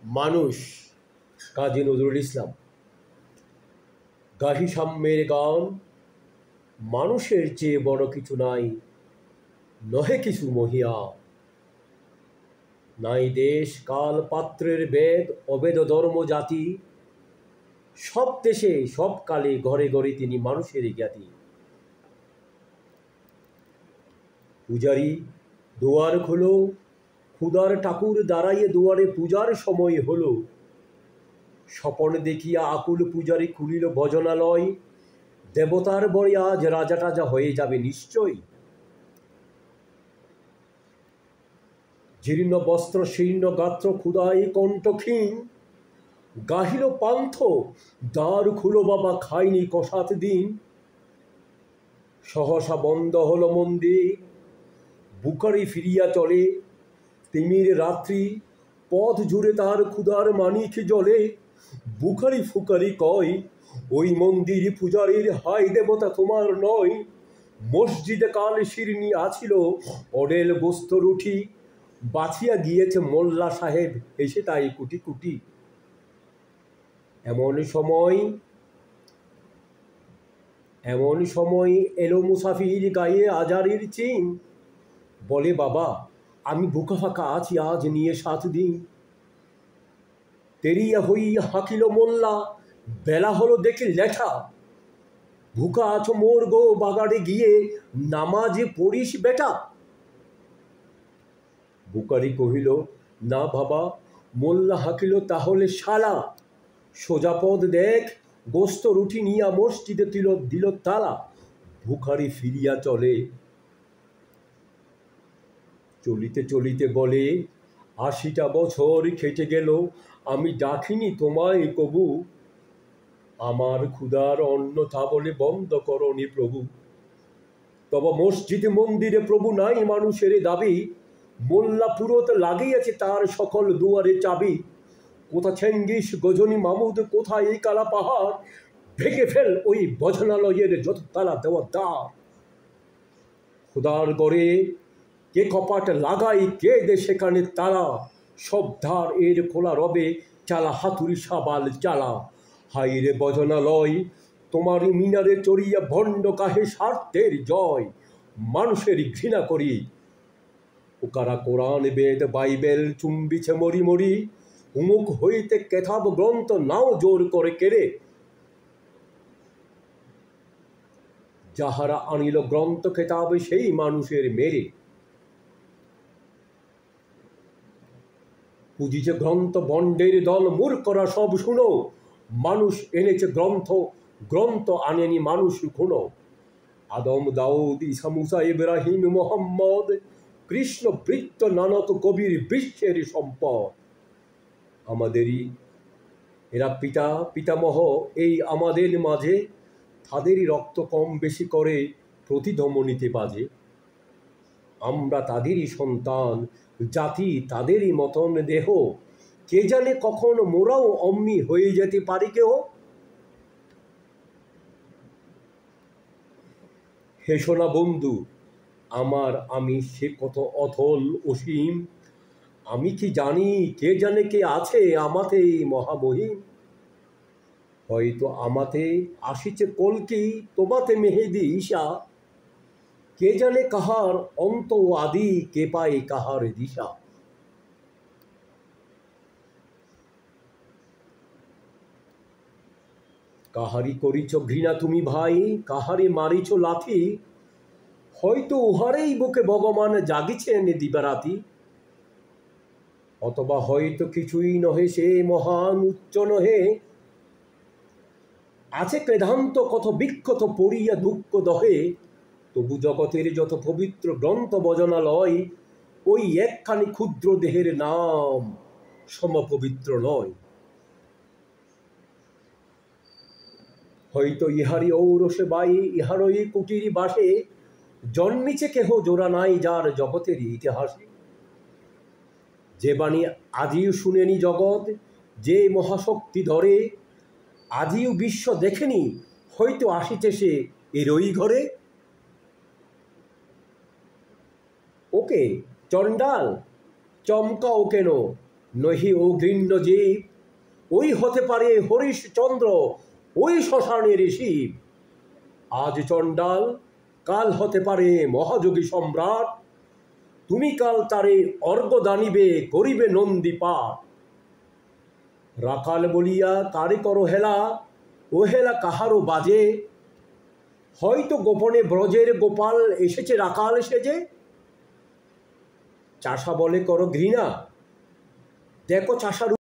মানুষ, কাজী নজরুল ইসলাম। গাহি সাম্যের গান, মানুষের চেয়ে বড় কিছু নাই, নহে কিছু মহিয়া। নাই দেশ কাল পাত্রের বেদ, অবেদ ধর্ম জাতি, সব দেশে সব কালে ঘরে ঘরে তিনি মানুষের জ্ঞাতি। পূজারি দুয়ার খোলো, ক্ষুদার ঠাকুর দাঁড়াইয়ে দুয়ারে পূজার সময় হলো। স্বপন দেখিয়া আকুল পূজারি খুলিল ভজনালয়, দেবতার বরে আজ রাজা টাজা হয়ে যাবে নিশ্চয়। জীর্ণ বস্ত্র শীর্ণ গাত্র ক্ষুদায় কণ্ঠক্ষীণ, গাহিল পান্থ দ্বার খুলো বাবা খাইনি কষাত দিন। সহসা বন্ধ হলো মন্দির, বুকারি ফিরিয়া চলে। তিমির রাত্রি, পথ জুড়ে তার ক্ষুদার মানিক জলে। বুকারি ফুকারি কয়, ওই মন্দির পূজারীর হাই দেবতা তোমার নয়। মসজিদে কাল শিরনি আছিল, অডেল গোস্ত রুটি, বাছিয়া গিয়েছে মোল্লা সাহেব এসে তাই কুটি কুটি। এমন সময় এলো মুসাফির গায়ে আজারির চিন। বলে বাবা, আমি বুকা ফাঁকা আছি আজ নিয়ে 7 দিন। তেরিয়া হইয়া হাঁকিল মোল্লা, বেলা হলো দেখি লেঠা। ভুকা আছো মোর গো বাগাড়ে গিয়ে নামাজে পড়িস বেটা। বুকারি কহিল, না বাবা। মোল্লা হাঁকিল, তাহলে শালা সোজা পদ দেখ, গোস্ত রুটি নিয়া মসজিদে দিল তালা। বুকারি ফিরিয়া চলে। চলিতে চলিতে বলে, 80টা বছর খেটে গেল, আমি ডাকিনি তোমায় কবু। আমার ক্ষুধার অন্যথা বলে বন্ধ করনি প্রভু। তবে মসজিদে মন্দিরে প্রভু নাই মানুষের দাবি। মোল্লা পুরোত লাগিয়েছে তার সকল দুয়ারে চাবি। কোথা চেঙ্গিস গজনী মামুদ, কোথায় এই কালা পাহাড়, ভেঙে ফেল ওই ভজনালয়ের যত তালা দেওয়া দ্বার। খোদার গড়ে কে কপাট লাগাই, কে দে সেখানে তালা। সব ধার এর খোলা রবে, চালা হাতুড়ি সাবাল চালা। হাই রে ভজনালয়, তোমার মিনারে চড়িয়া ভণ্ড কাহে স্বার্থের জয়। মানুষের ঘৃণা করি, ওকারা কোরআন বেদ বাইবেল চুম্বিছে মরি মরি। উমুক হইতে কেতাব গ্রন্থ নাও জোর করে কেড়ে। যাহারা আনিল গ্রন্থ কেতাব সেই মানুষের মেরে। পুজিছে গ্রন্থ বন্ডের দল, মূর্খরা সব শুনো। মানুষ এনেছে গ্রন্থ, গ্রন্থ আনেনি মানুষ খুনো। আদম দাউদ ঈসা মুসা ইব্রাহিম মোহাম্মদ, কৃষ্ণ বৃত্ত নানত কবির বিশ্বের সম্পদ। আমাদেরই এরা পিতামহ এই আমাদের মাঝে, তাদেরই রক্ত কম বেশি করে প্রতিধমনীতে বাজে। আমরা তাদেরই সন্তান, জাতি তাদেরই মতন দেহ। কে জানে কখন মোরাও অম্মি হয়ে যেতে পারি কেহ। হেসো না বন্ধু আমার, আমি সে কত অথল অসীম। আমি কি জানি, কে জানে কে আছে আমাতে মহামহিম। হয়তো আমাতে আসিছে কলকি, তোমাতে মেহেদি ঈশা। কে জানে কাহার অন্ত আদি, কে পায় কাহার দিশা। কাহারি করিছ ঘৃণা তুমি ভাই, কাহারে মারিছ লাথি। হয়তো উহারেই বুকে ভগবান জাগিছেন দিবারাতি। অথবা হয়তো কিছুই নহে সে মহান উচ্চ নহে। আছে ক্লেদান্ত কত বিক্ষত পড়িয়া দুঃখ দহে। তবু জগতের যত পবিত্র গ্রন্থ ভজনালয়, ওই একখানি ক্ষুদ্র দেহের নাম সমপবিত্র নয়। হয়তো ইহারি ঔরসে বাই, ইহারই কুটির বাসে, জন্মিছে কেহ জোড়া নাই যার জগতের ইতিহাসে। যে বাণী আজিও শুনেনি জগৎ, যে মহাশক্তি ধরে, আজিও বিশ্ব দেখেনি, হয়তো আসিছে সে এরই ঘরে। ওকে চণ্ডাল, চমকাও কেন, নহি ও ঘৃণ্য জীব, ওই হতে পারে হরিশচন্দ্র, ওই শ্মশানের শিব। আজ চণ্ডাল, কাল হতে পারে মহাযোগী সম্রাট, তুমি কাল তারে অর্ঘ্য দানিবে, করিবে নন্দী পাঠ। রাখাল বলিয়া কারে করো হেলা, ও হেলা কাহারও বাজে, হয়তো গোপনে ব্রজের গোপাল এসেছে রাখাল সেজে। চাষা বলে করো ঘৃণা, দেখো চাষার